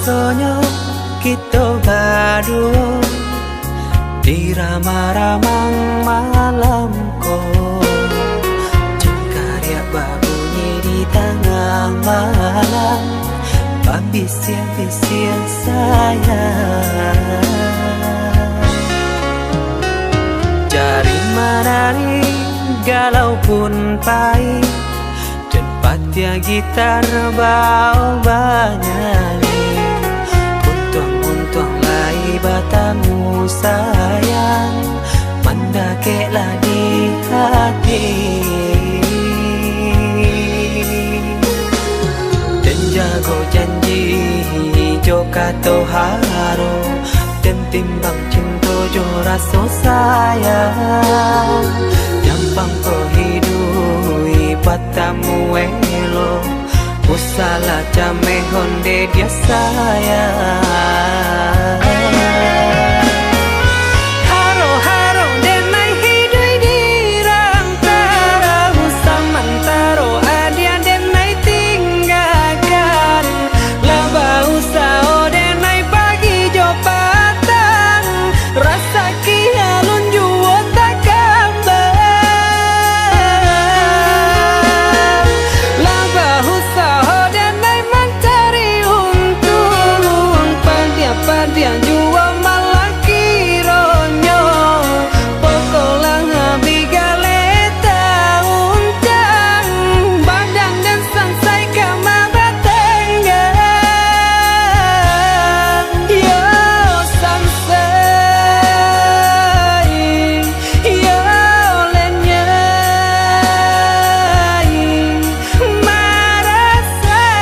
sonyo kita berdua di ramah-ramang malam ko. Cengkarya berbunyi di tengah malam, babisian-bisian sayang. Jari menari galau pun pahit, cepatnya gitar bau banyani. Untung lai batamu sayang, mendakeklah di hati. Dan jago janji joka toharo, dan timbang cinta jo rasa sayang. Gampang kau hidui patamu elo, usala jame honde dia sayang. Haro-haro denai hidui di rantara, usamantaro adia denai tinggalkan. Laba usao denai pagi jo patang, rasa kialun juo tak kabar. Laba usao denai mencari untung, pandia-pandia juo malah kironyo. Pokolang bigaleta uncang, badan dan sansai kamar tenggang. Yo sansai, yo lenyai marasai.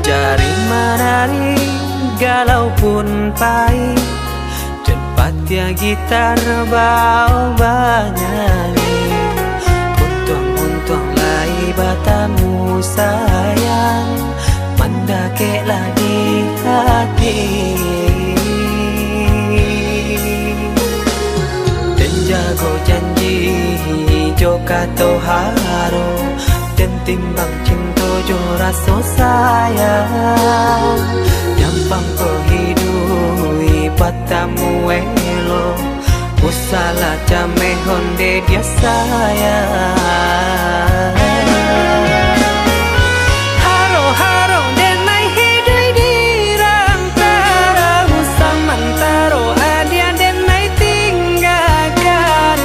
Jari menari galau pun pahit, cepatnya gitar bau banyani. Untung lai batamu sayang, mendakeklah di hati. Dan jago janji joka toharo, dan timbang cinta jo rasa sayang. Gampang kau hidui patamu elo, usala jame honde dia sayang. Haro-haro denai hidui di rantara, usamantaro adia denai tinggalkan.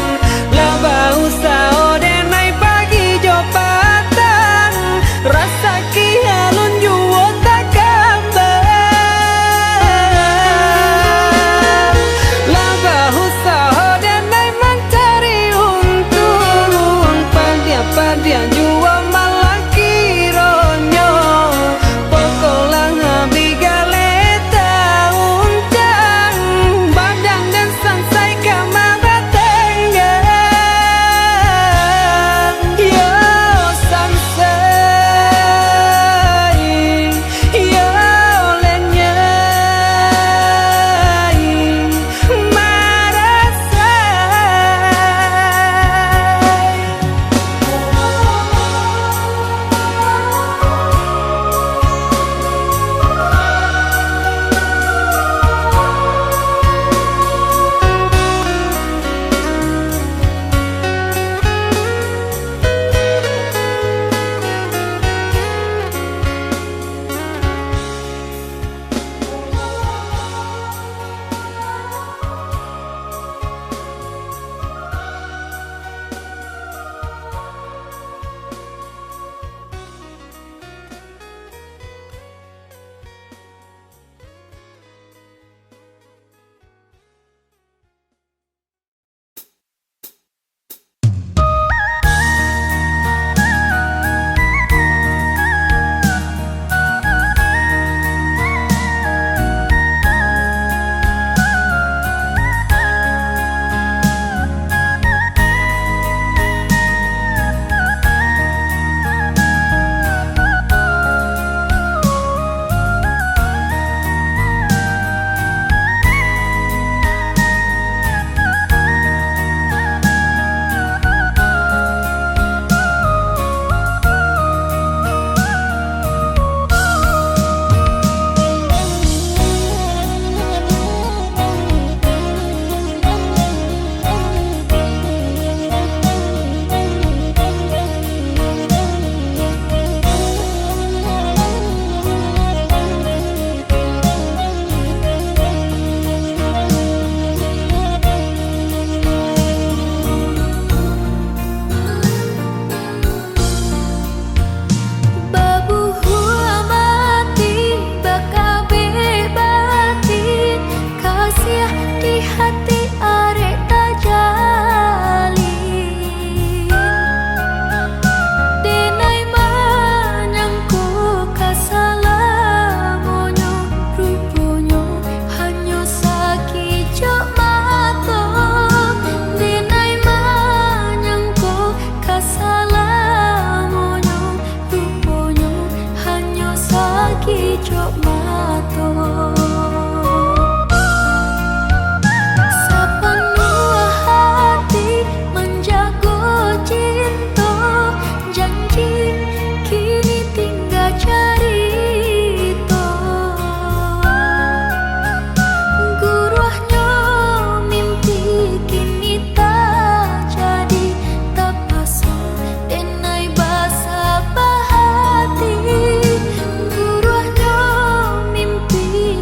Laba usao denai pagi jo patang, rasa kialun juo tak kabar. Laba usao denai mencari untung, pandia-pandia cok mato sepenuh hati menjago cinta janji kini tinggal cerita guruhnya mimpi kini tak jadi tak pasang denai basa bahati guruhnya mimpi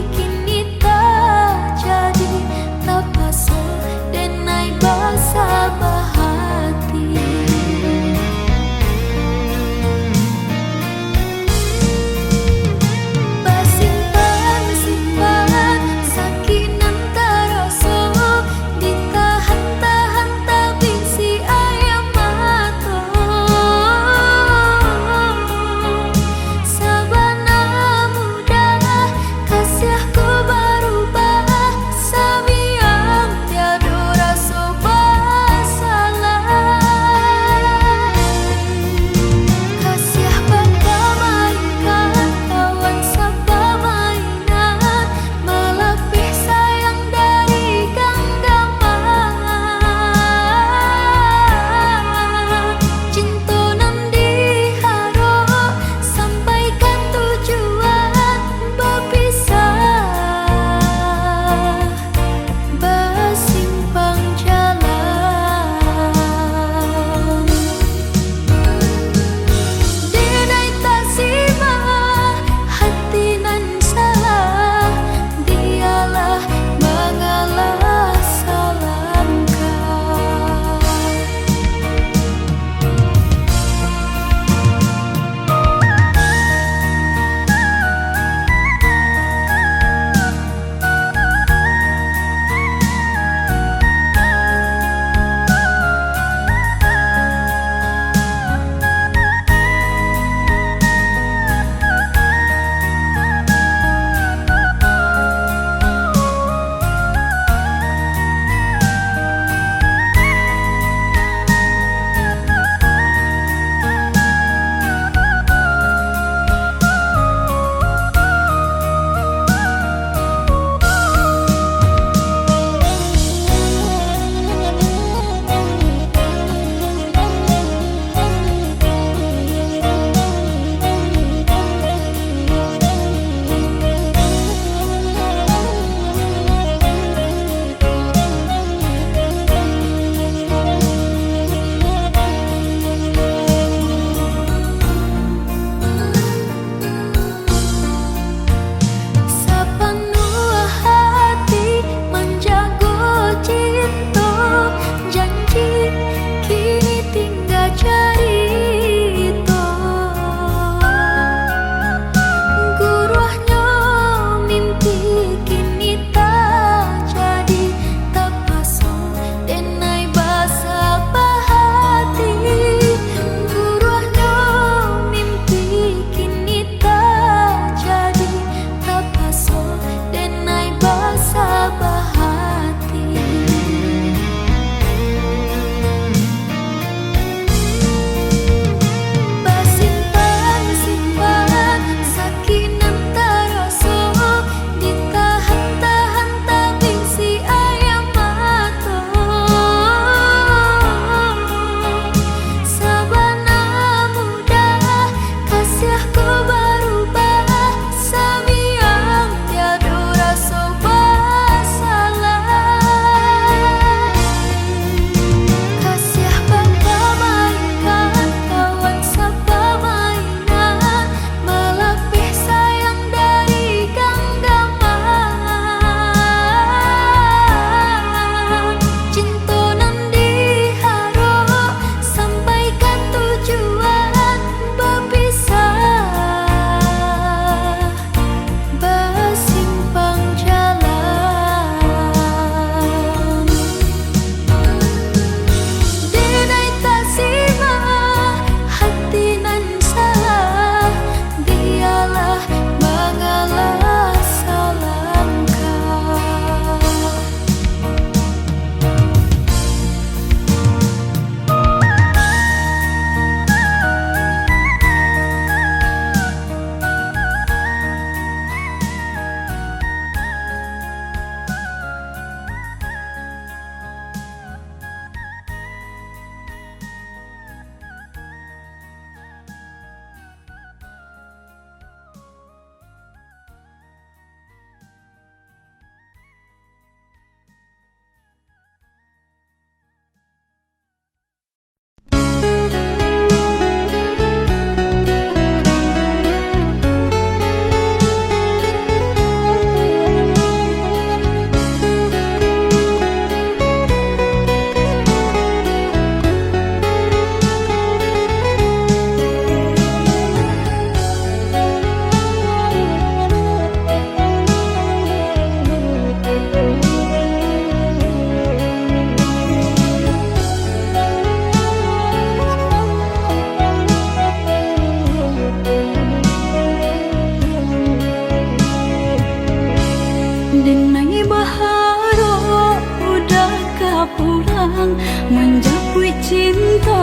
pulang menjapui cinta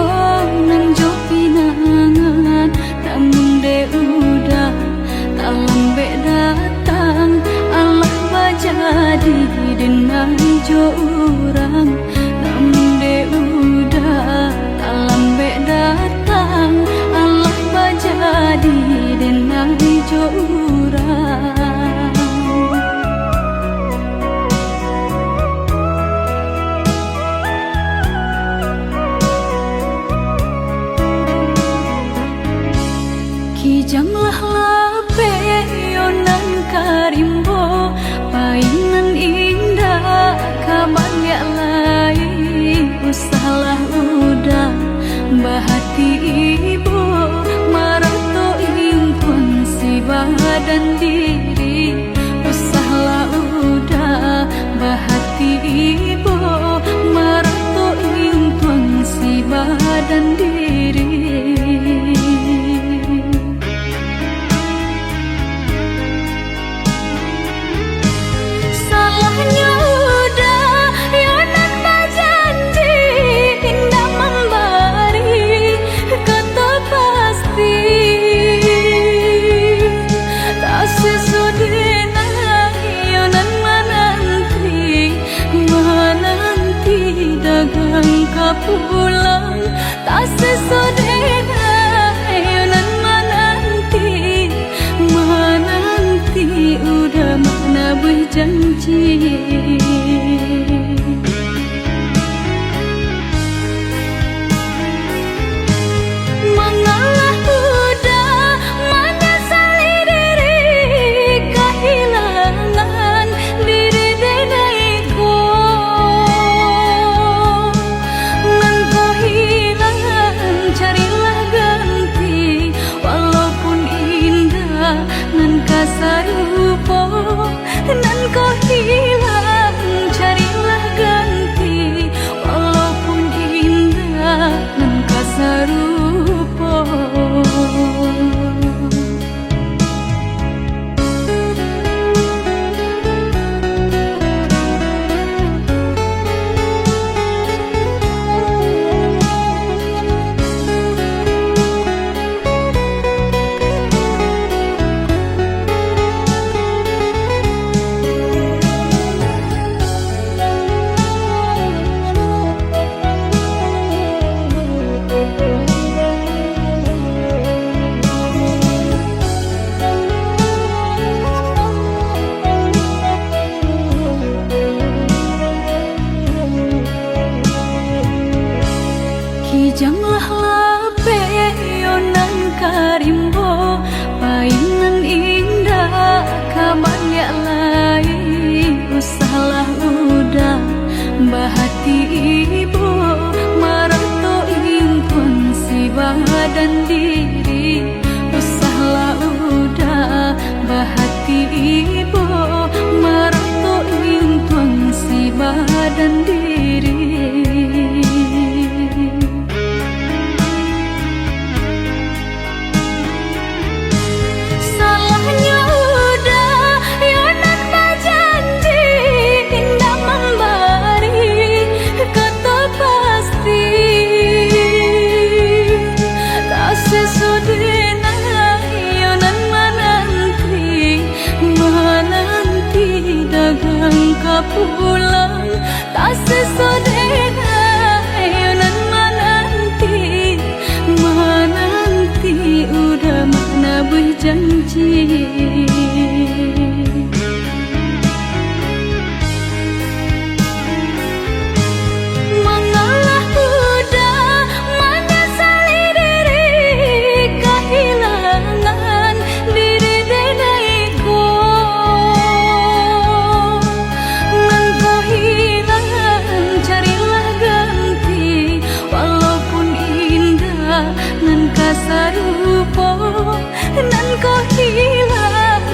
nan jo pinangan namun de udah tak lambe datang Allah bajadi denai jo urang namun de udah tak lambe datang Allah bajadi denai jo urang. Kijanglah lape yonan karimbo painan indah kaban ya lain usahlah udah bahati ibu marato impun si badan diri usahlah udah bahati ibu marato impun si badan diri. Pulang tak sesodena ayonan menanti udah mana berjanji. Mengalah udah menyesali diri kehilangan diri denaiku. Carilah ganti walaupun indah nan kasarupo nan kau hilang carilah ganti walaupun indah nan kasarupo. Kijanglah lape yonan karimbo painan indah kaban ya lain usahlah udah bahati ibu marato impun si badan diri usahlah udah bahati ibu marato impun si badan diri. Pulang tak sesodena ayonan menanti udah mana berjanji. Mengalah udah menyesali diri kehilangan diri denaiku. Carilah ganti walaupun indah nan kasarupo nan kau hilang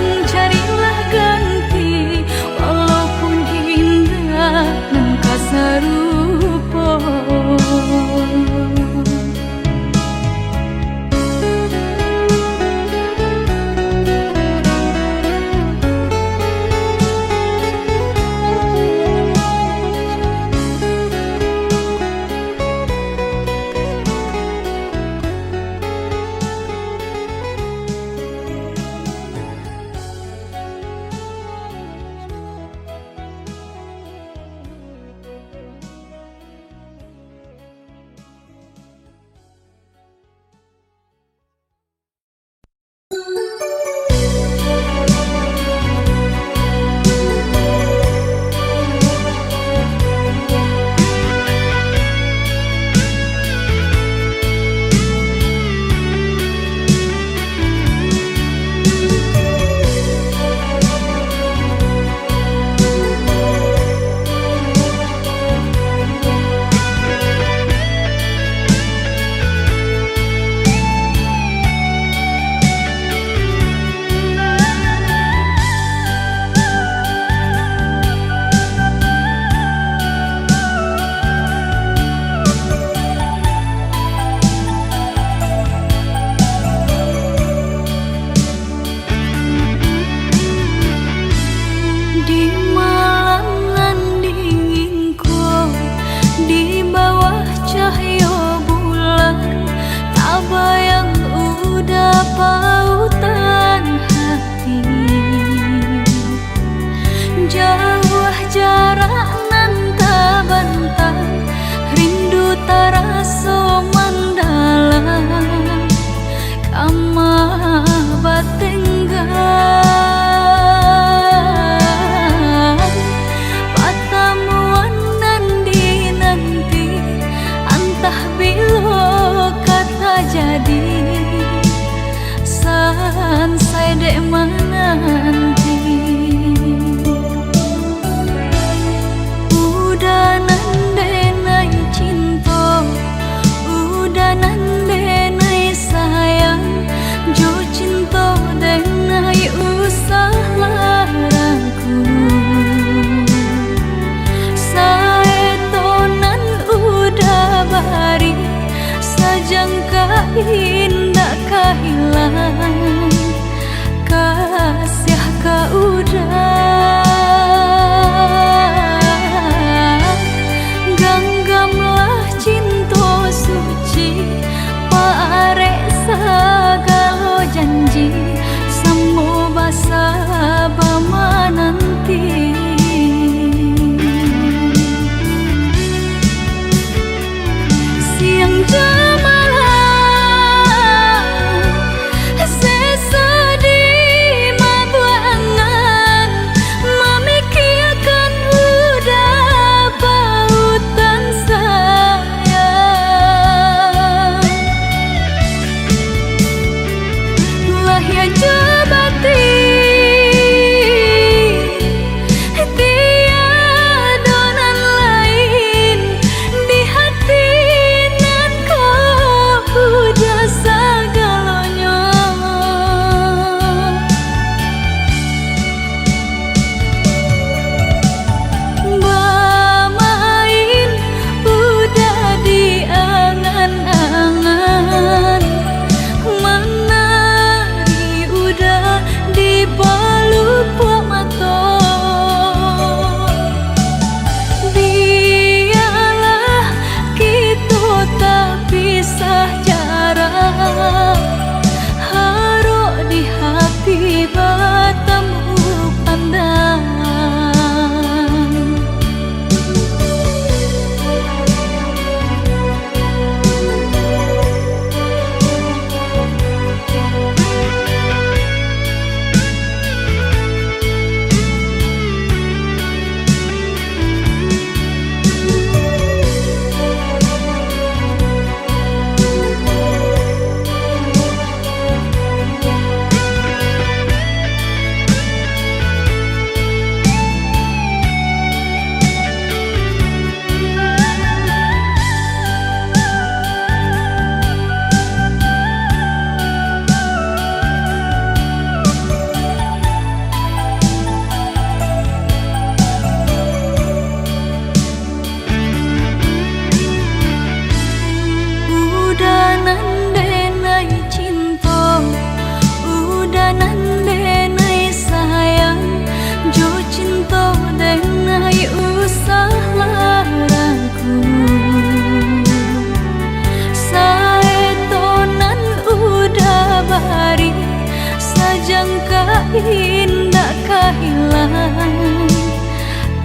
indah kehilangan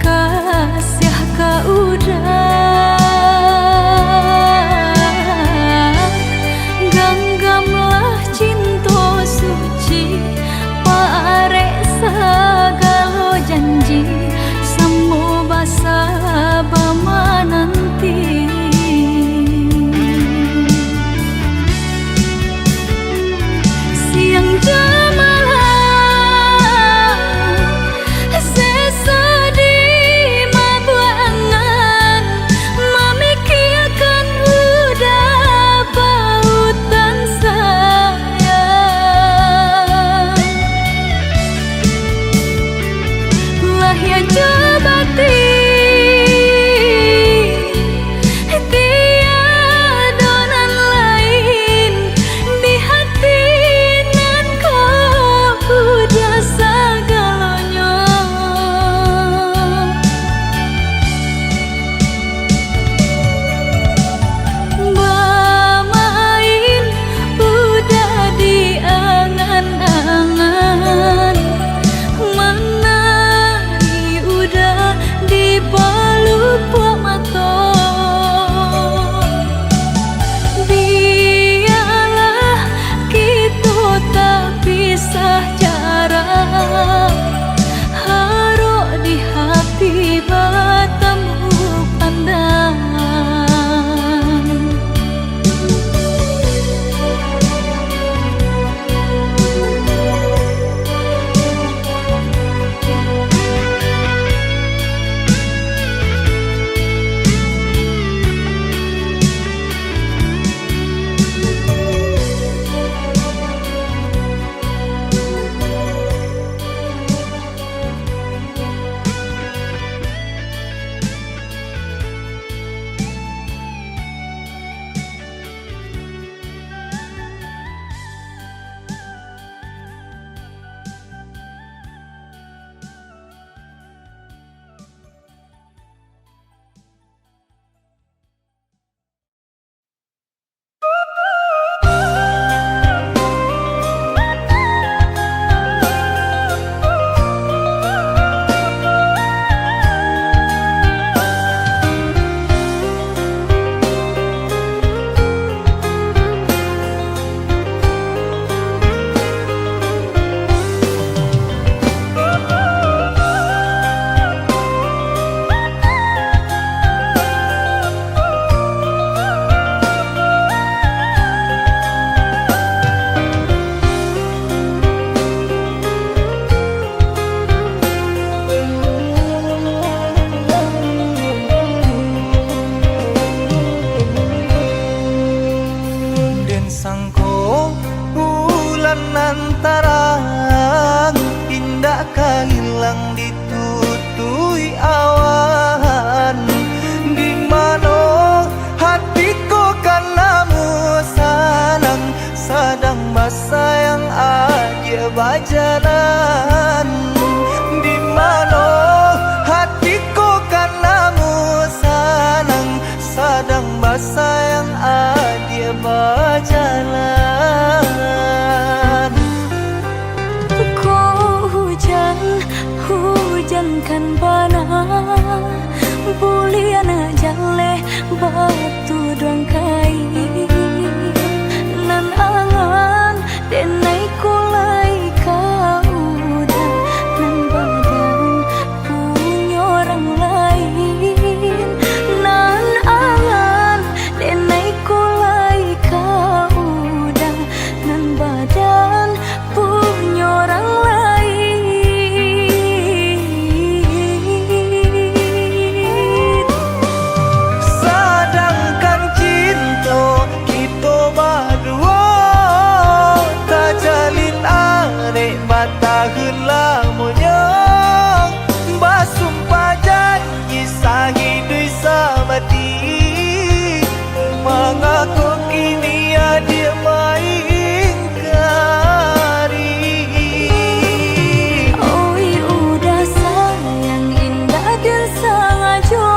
kasih ka udah genggamlah cinta suci parek segala janji semua basa bama nanti siang jamalah sesedih mabuangan memikirkan udah pautan sayang lah ya coba tiadonan lain di hati nan kau udah segalanya bermain udah di angan-angan menari udah di pelupuk mata biarlah kita tak pisah jarak haruk di hati bertemu pandangan Den sangko bulan antarang indah kahilang ditutui awan di mana hatiku kanamu sanang sadang masa yang aja bajalan di mana hatiku kanamu sanang sadang masa yang aja berjalan kau hujankan panah bulian jale batu doang kai nan angan denai kulai kau udah nan badan punya orang lain nan angan denai kulai kau udah nan badan punya orang lain sedangkan cinta kita berdua tak jalin arek bataheun lamunya basumpah janji sahidui samati mengaku kini dia main kari oi udah sayang indah dan sengaja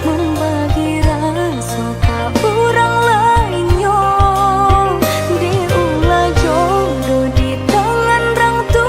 membagi rasa ke orang lainnya diulah jodoh di tangan orang tua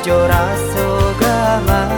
ojo raso gaman.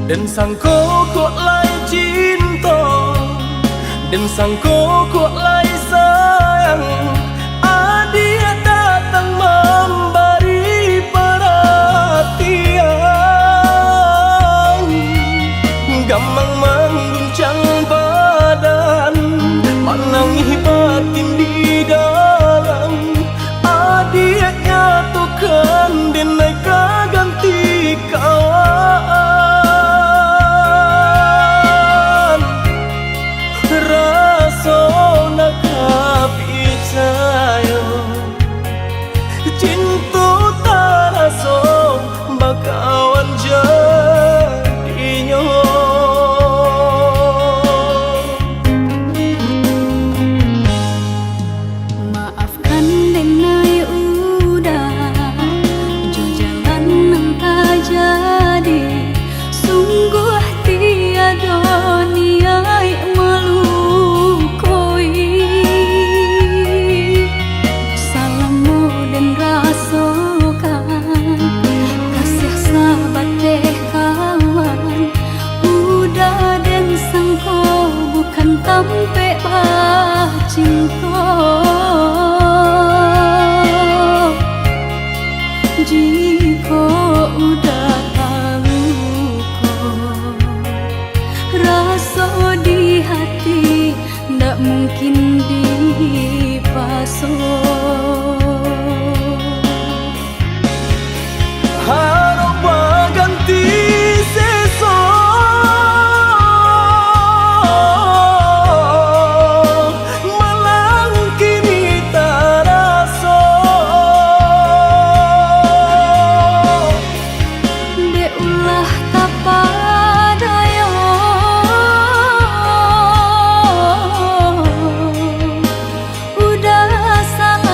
Dan sangko kok lai cinta, dan sangko kok lai sayang. Dia datang memberi perhatian, gampang mengguncang badan, menangis batin di dalam. Dia nyatukan denai ganti kawan. Cinta taraso bakawan jadinya. Maafkan denai udah jo jalan nang jadi, sungguh tiada niat melukoi. Salamu dan rasakan kasih sahabat deh kawan. Udah dan sangko bukan tampe bah cinta. Jika udah tahu kok rasa di hati, ndak mungkin dipasok. Harap ganti seso, malang kini taraso. De ulah tapadaya, udah salah.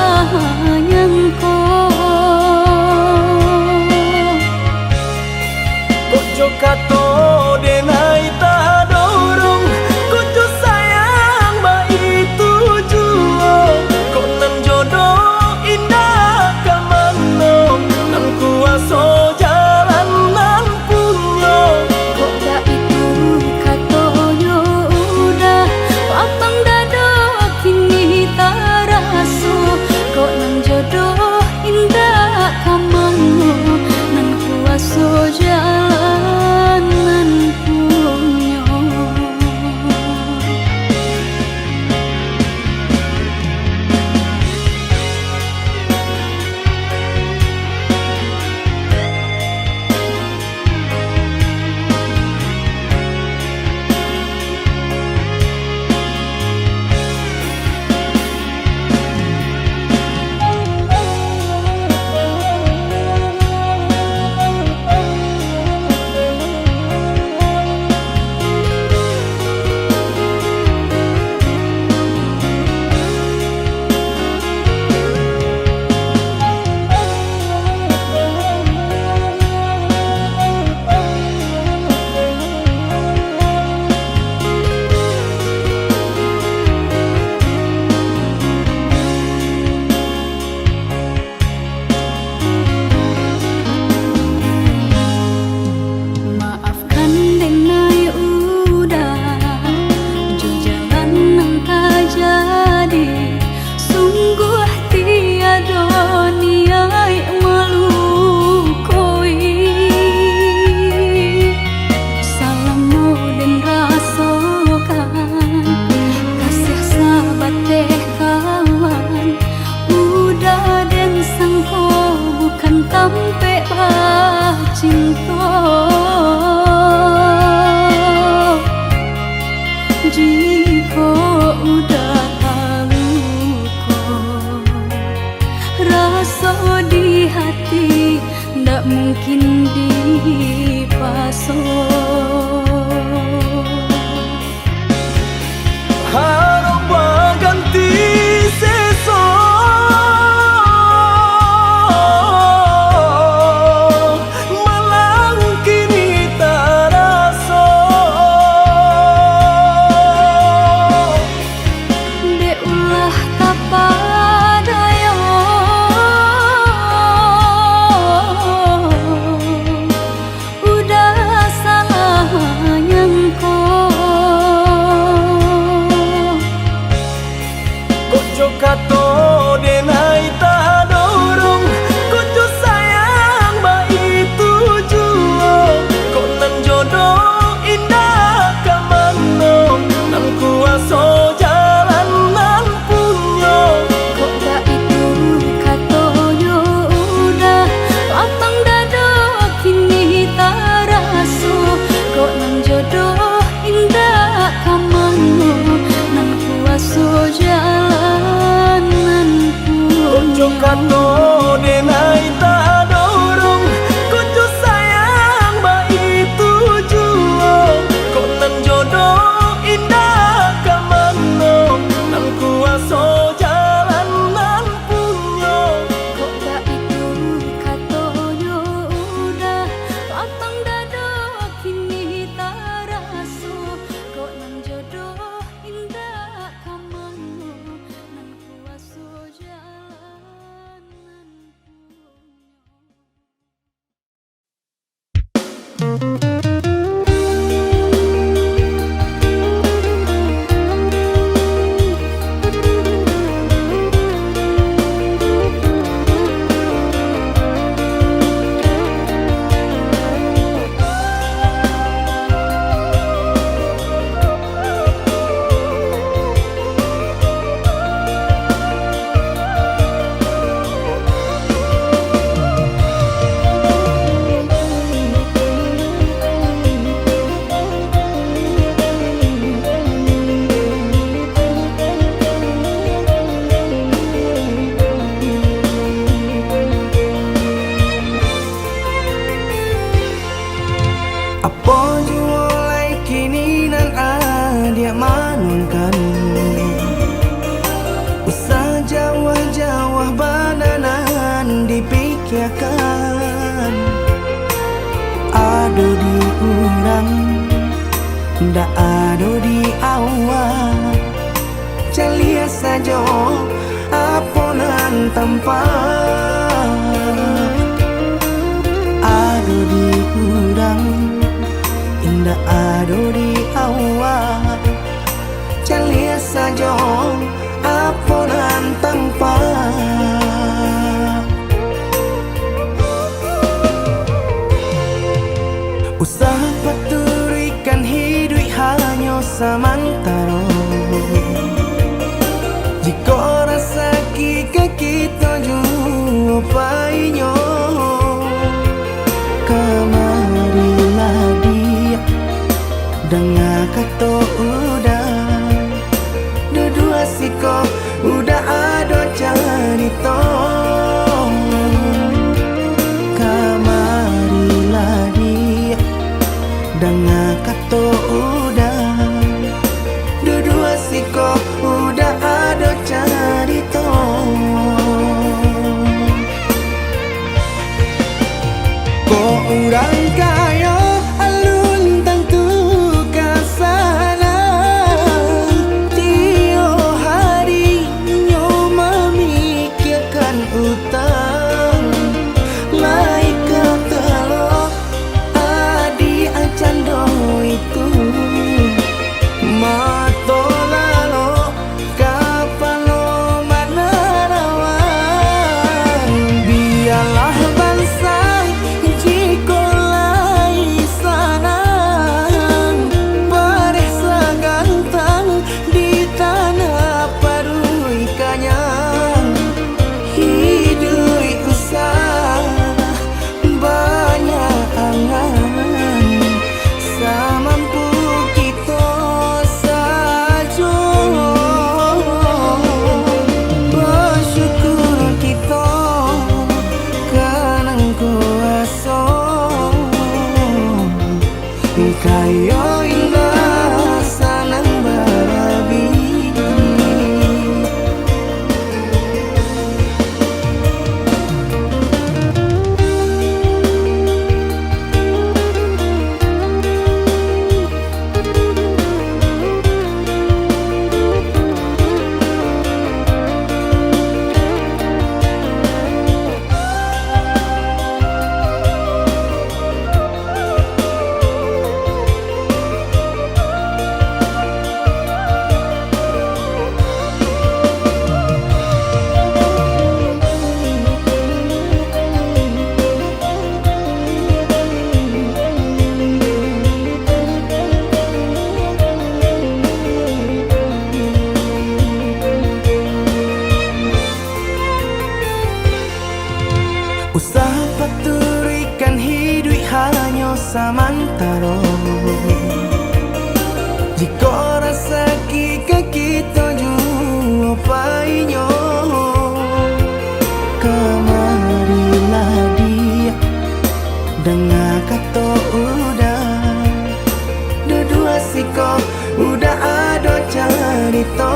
Apa jualai kini nan adia manunkan Usah jawah-jawah bananan dipikirkan Ado di urang nda ado di awak Calia saja aponan tempat Ado di urang indah ado di awak Calia saja aponan tempat Usaha paturikan hidup hanya samantara Jika rasa kita jumpai Kamarilah dia Dengar kata udah Dua siko udah ada cerita Kamarilah dia Dengar kata udah Dua siko udah ada cerita Kok orang kaya alun tentu kasana Tio hari nyo memikirkan utang Lai ketelo adi acando itu Mato lalo kapalo manarawan Biarlah bansai jiko lai sanang Bareh sagantang di tanah parui kanyang Hidui usah banyak angan Samampu kita saja Bersyukur kita kanang kuasa Kaya indah sanang barabi Usaha paturikan hidup hanya samantara Jika rasa kita jumpai Kamarilah dia Dengar kata udah Dua siko udah ada cerita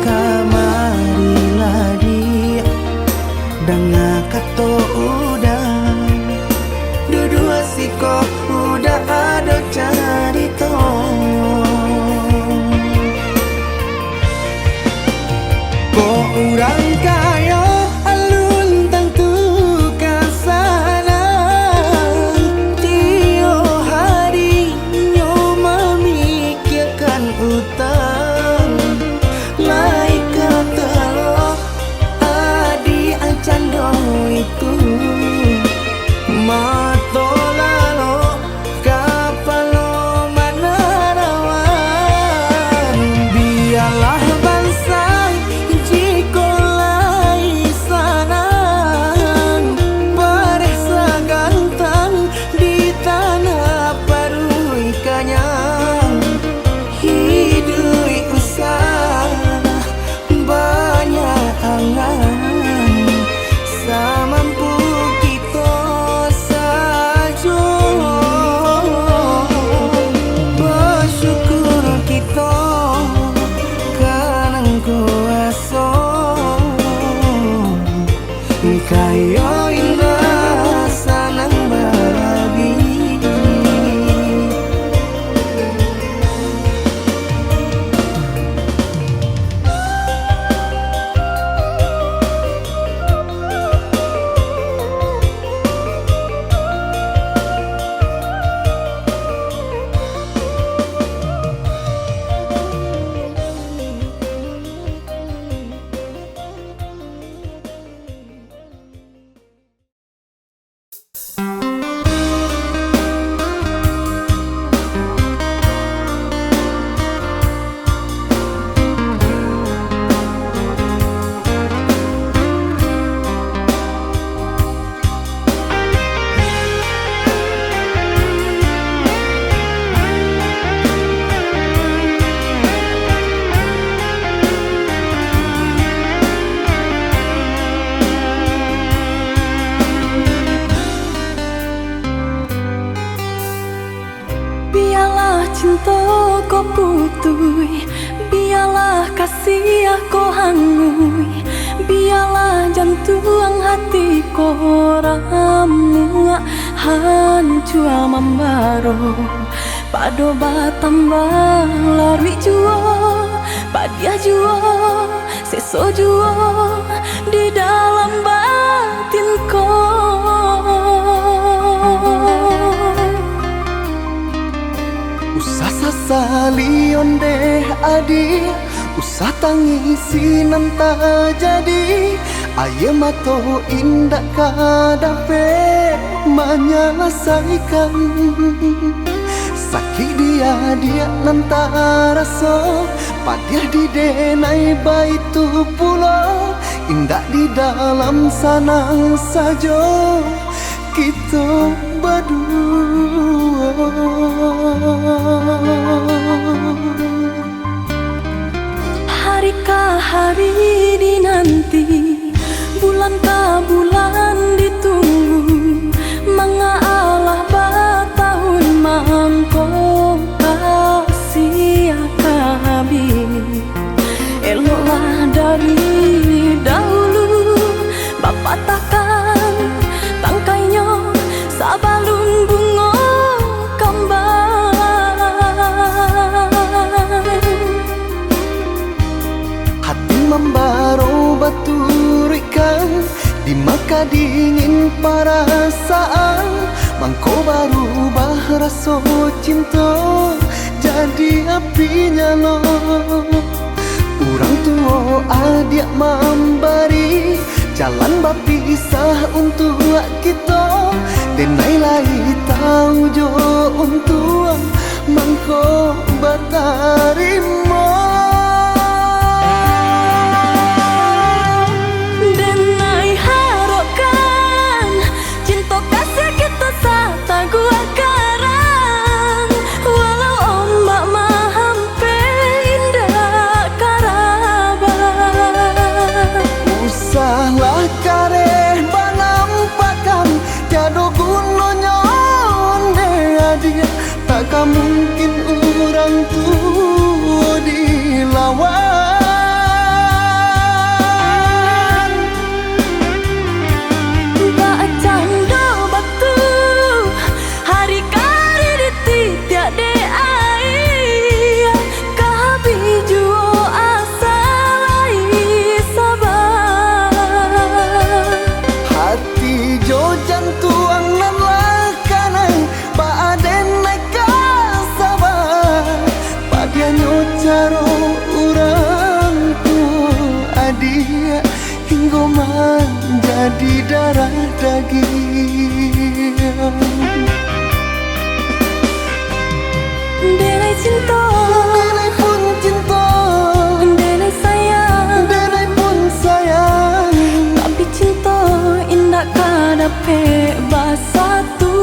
Kamarilah dia Dengar kata udah Dua siko udah ada cerita Kok orang kaya alun tentu kasana cinta kau putui, biarlah kasih aku hangui, biarlah jantung hati kau ramu hancur membaro. Pado batambah larui juo, padia juo, seso juo di dalam batin kau. Sasali onde adi, usah tangisi nanta jadi. Aye mato indak kadape menyelesaikan. Sakit dia nanta rasa, padiah di denai baitu pulau. Indak di dalam sanang saja kita berdua. Harikah hari dinanti, bulankah bulan ditunggu, mengalah batahun mangkok kasih akabi. Eloklah dari dahulu, bapak takkan tangkainya sabalun bunga kambang. Hati membaro baturikan, di maka dingin perasaan. Mangko baru rasa cinta, jadi apinya lo. Orang tua adik memberi jalan berpisah untuk kita. Denai lai tahu jo untuk mangko batarimo. Denai harapkan cinta kasih kita sata gua karang, walau ombak mahampe indah karaban. Usahlah kareh banampakan, tiada gunanya onde adia. Takkan mungkin orang tua dilawan. Bacanda batu hari kari dititik de air, kabi juo asal sabar. Hati jo jantung nan lakanai, baaden naik sabar. Padianyo caro orang tua adia, hingga menjadi darah daging. Denai cinta, Denai pun cinta, denai sayang, denai pun sayang. tapi cinta indah kadape basatu.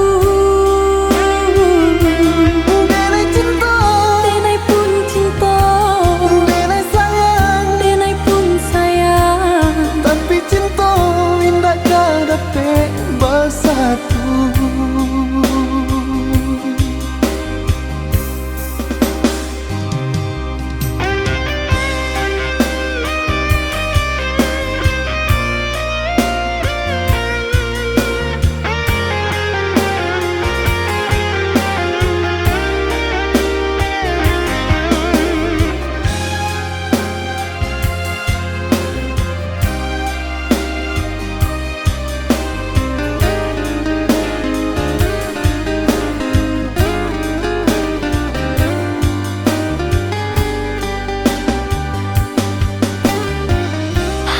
Denai cinta, Denai pun cinta, denai sayang. denai pun sayang, Tapi cinta indah kadape bersatu.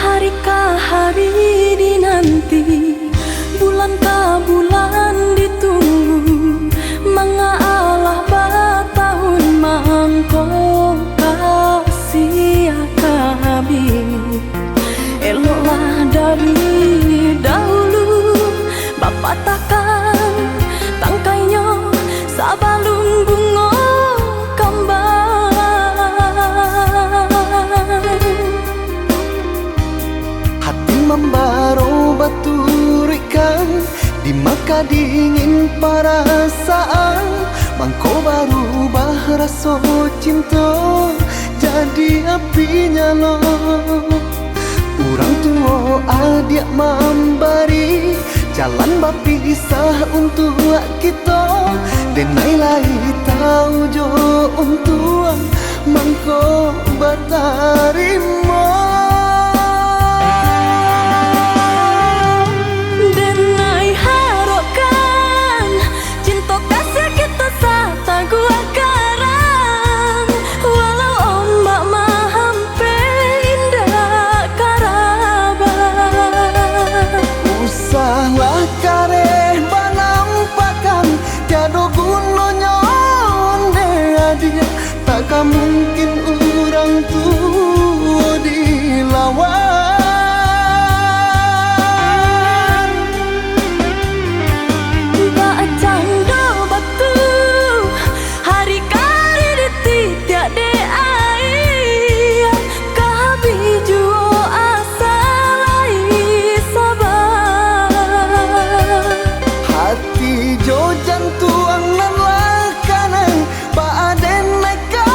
harikah hari dinanti, bulankah bulan ditunggu, mengalah batahun mangkok kasih akabi. Eloklah dari dahulu, bapak takkan tangkainya sabalun bunga kambang. Hati membaro baturikan, di maka dingin perasaan. Bangko baru bahraso cinta jadi api nyala. Orang tua adik memberi jalan berpisah untuk kita. Denai lai tahu jo untuk mangko batarimo. Denai harokan cinta kasih kita sata gua karang. Walau ombak mahampe indah karaban. Usahlah kareh banampakan tiada gunanya onde dia. Takkan mungkin orang tua dilawan. Bacang do batu hari kali dititik de air. Kabi juo asalai sabar. Hati jo jantuang nan lakanan Paaden neka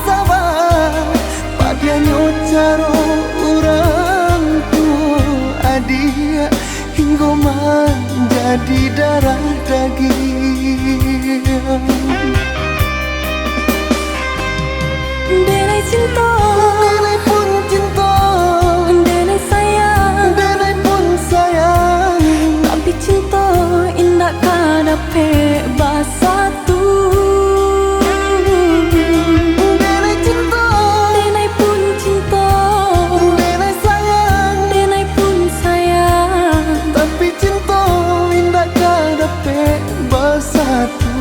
sabar. Padanya caro orang tua adia hingga menjadi darah daging. Denai cinta, Denai pun cinta, denai sayang, denai pun sayang. tapi cinta indah kadape basatu. Denai cinta, Denai pun cinta, denai sayang. denai pun sayang. Tapi cinta indah kadape bersatu.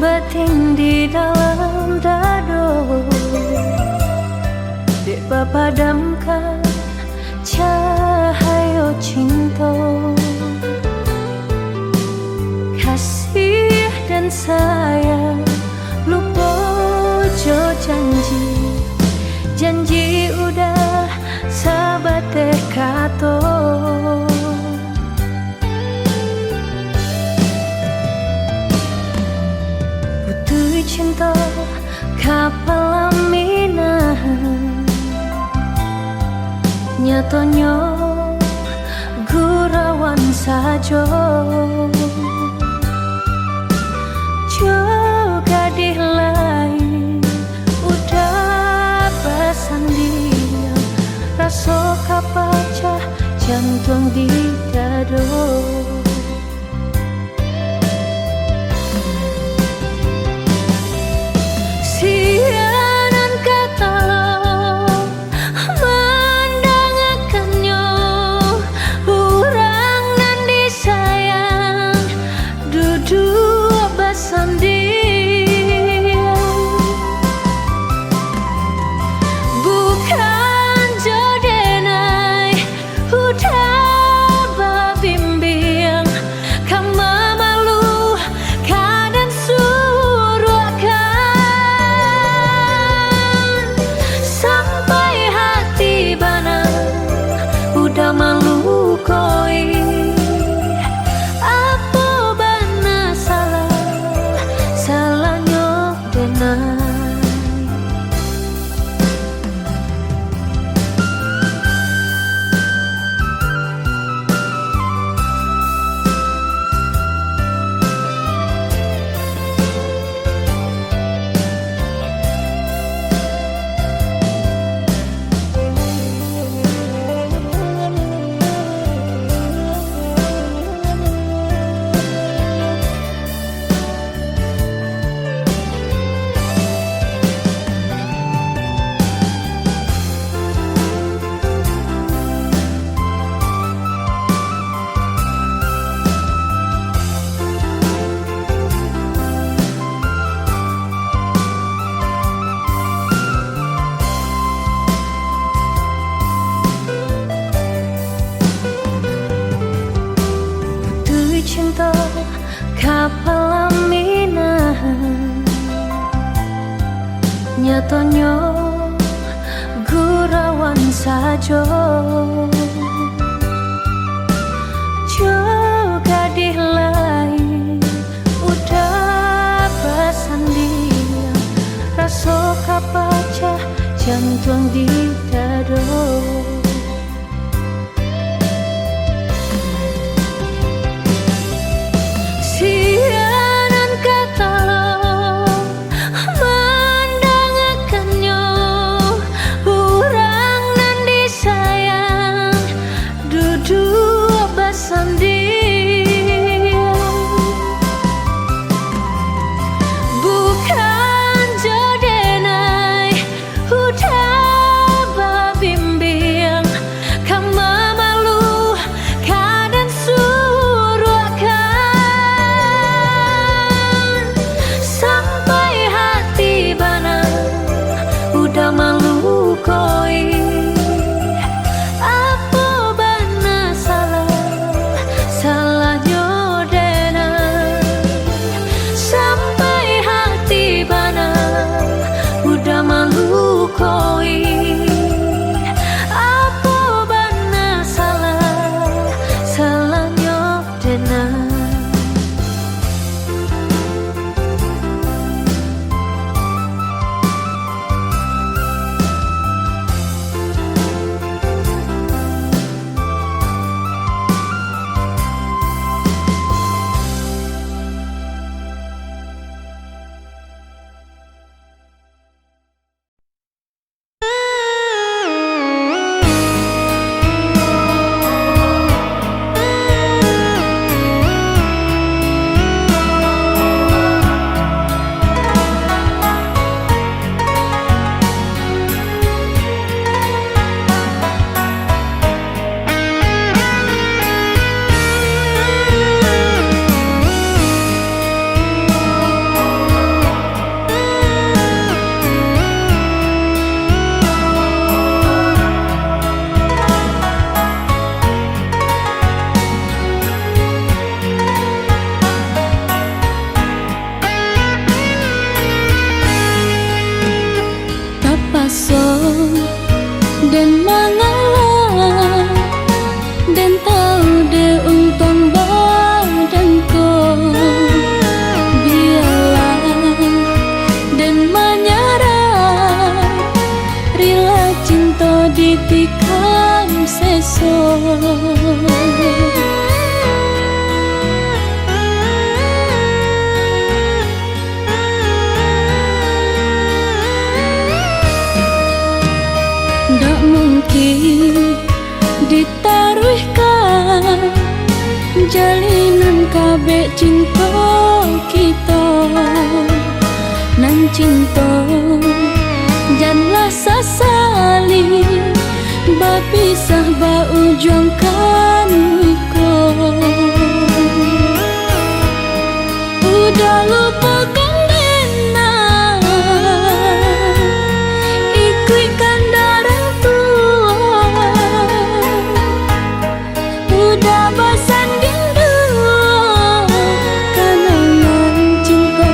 batin di dalam dado, dek padamkan cahaya cinta. Kasih dan sayang lupa jo janji udah sahabat kato. Putu cinta kapal aminah, nyatanya gurawan sajo. Juga di lain udah bersanding, rasa kapacah jantung di dado. Sianan kata mendangakannya, orang nan disayang duduk bersanding, bukan jodenai udah babimbing, kama malu kadang suruhkan, sampai hati bana udah malu koi. Apa bana salahnya denai. Cinta kapal aminah, nyatanya gurawan sajo. Juga di lain udah bersanding, rasa kapacah jantung di dado. Sianan kata mendangakannya, orang nan disayang Ndak mungkin ditaruhkan jalinan kabeh cinta kita nan cinta janganlah sasali bapisah ba ujung kan udah lupakan dena ikutkan darah tua udah bersanding dua kenangan cinta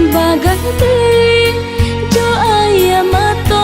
baganti jo ayam mata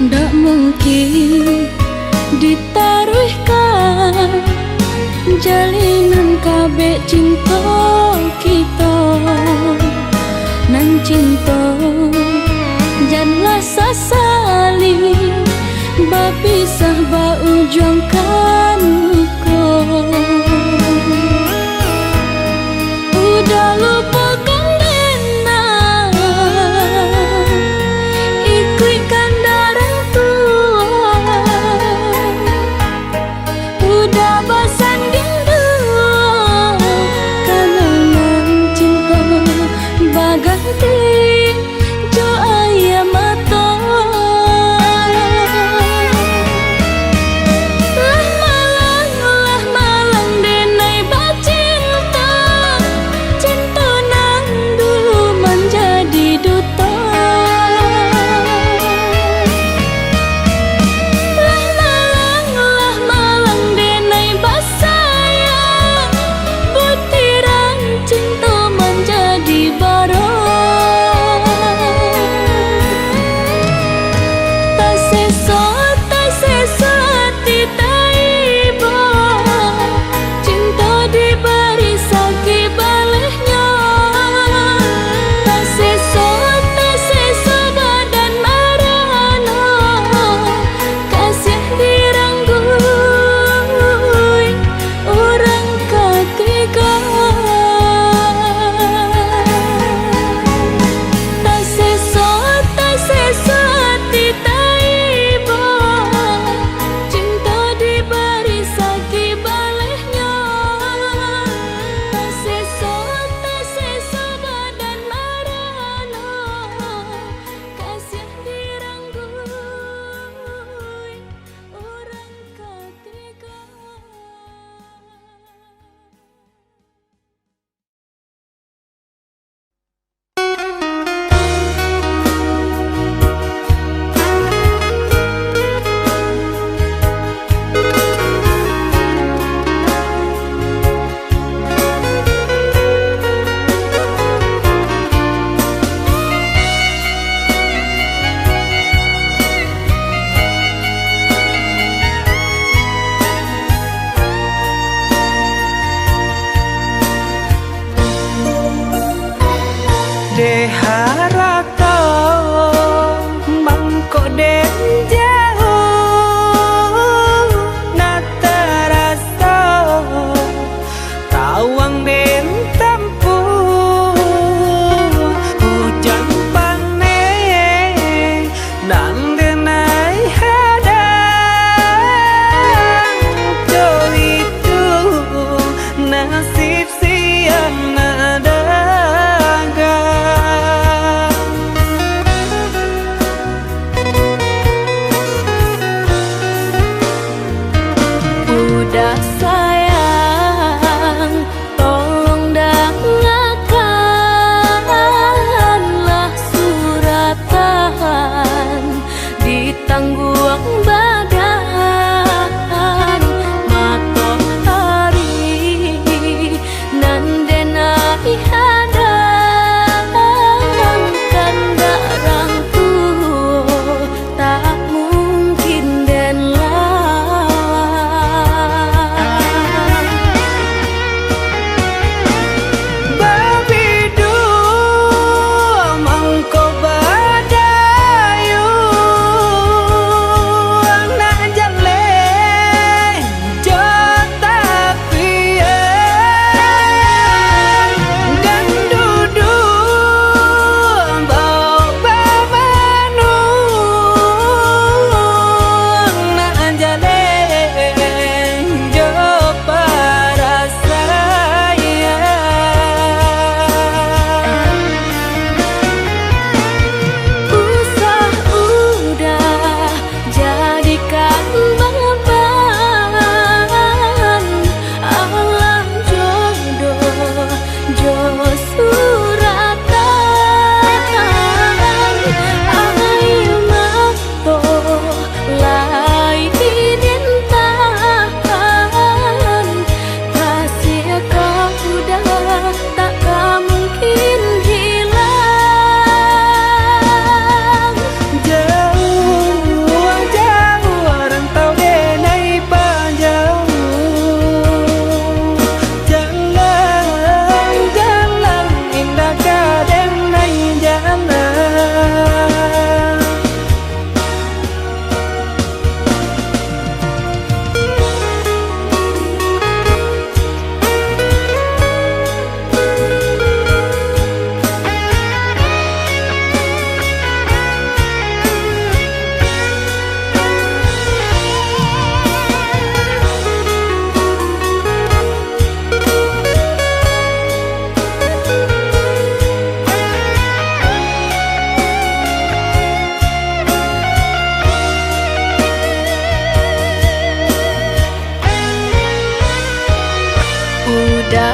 ndak mungkin ditaruhkan jalinan kabeh cinta kita nan cinta janganlah sasali bapisah ba ujung kan udah lupakan dena ikutkan darah tua udah bersanding dua kenangan cinta baganti jo ayam mata lah malang denai ba cinta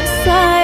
rasa